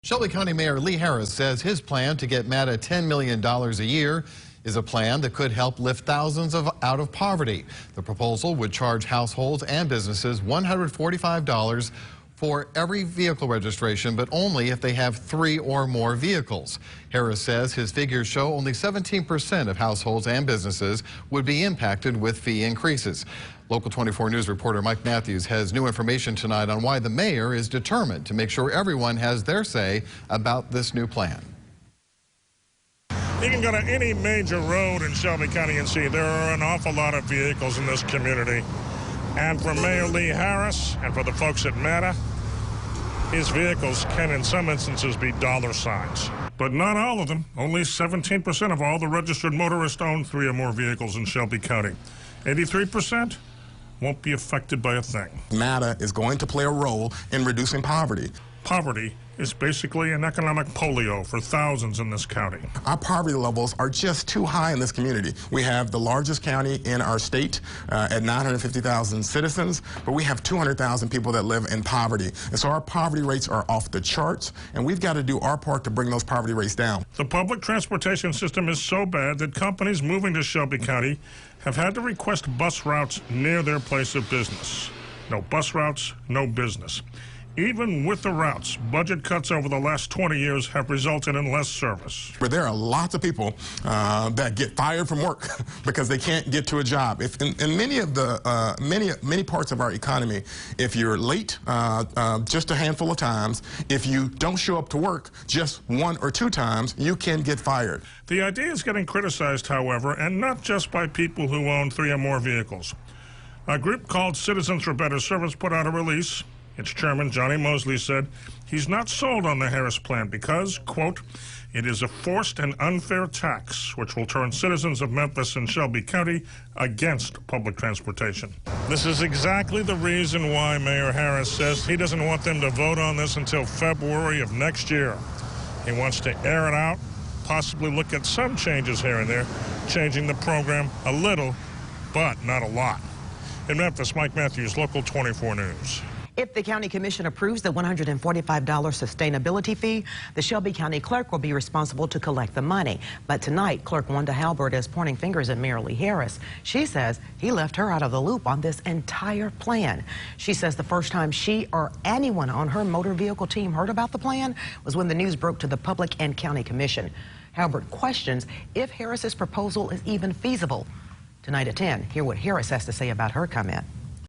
Shelby County Mayor Lee Harris says his plan to get MATA $10 million a year is a plan that could help lift thousands out of poverty. The proposal would charge households and businesses $145 for every vehicle registration, but only if they have 3 or more vehicles. Harris says his figures show only 17% of households and businesses would be impacted with fee increases. Local 24 News reporter Mike Matthews has new information tonight on why the mayor is determined to make sure everyone has their say about this new plan. You can go to any major road in Shelby County and see there are an awful lot of vehicles in this community. And for Mayor Lee Harris and for the folks at MATA, his vehicles can in some instances be dollar signs. But not all of them. Only 17% of all the registered motorists own 3 or more vehicles in Shelby County. 83% won't be affected by a thing. MATA is going to play a role in reducing poverty. Poverty is basically an economic polio for thousands in this county. Our poverty levels are just too high in this community. We have the largest county in our state at 950,000 citizens, but we have 200,000 people that live in poverty. And so our poverty rates are off the charts, and we've got to do our part to bring those poverty rates down. The public transportation system is so bad that companies moving to Shelby County have had to request bus routes near their place of business. No bus routes, no business. Even with the routes, budget cuts over the last 20 years have resulted in less service. But there are lots of people that get fired from work because they can't get to a job. If in many of the many parts of our economy, if you're late just a handful of times, if you don't show up to work just 1 or 2 times, you can get fired. The idea is getting criticized, however, and not just by people who own 3 or more vehicles. A group called Citizens for Better Service put out a release. Its chairman, Johnny Mosley, said he's not sold on the Harris plan because, quote, it is a forced and unfair tax which will turn citizens of Memphis and Shelby County against public transportation. This is exactly the reason why Mayor Harris says he doesn't want them to vote on this until February of next year. He wants to air it out, possibly look at some changes here and there, changing the program a little, but not a lot. In Memphis, Mike Matthews, Local 24 News. If the county commission approves the $145 sustainability fee, the Shelby County clerk will be responsible to collect the money. But tonight, Clerk Wanda Halbert is pointing fingers at Mayor Lee Harris. She says he left her out of the loop on this entire plan. She says the first time she or anyone on her motor vehicle team heard about the plan was when the news broke to the public and county commission. Halbert questions if Harris's proposal is even feasible. Tonight at 10, hear what Harris has to say about her comment.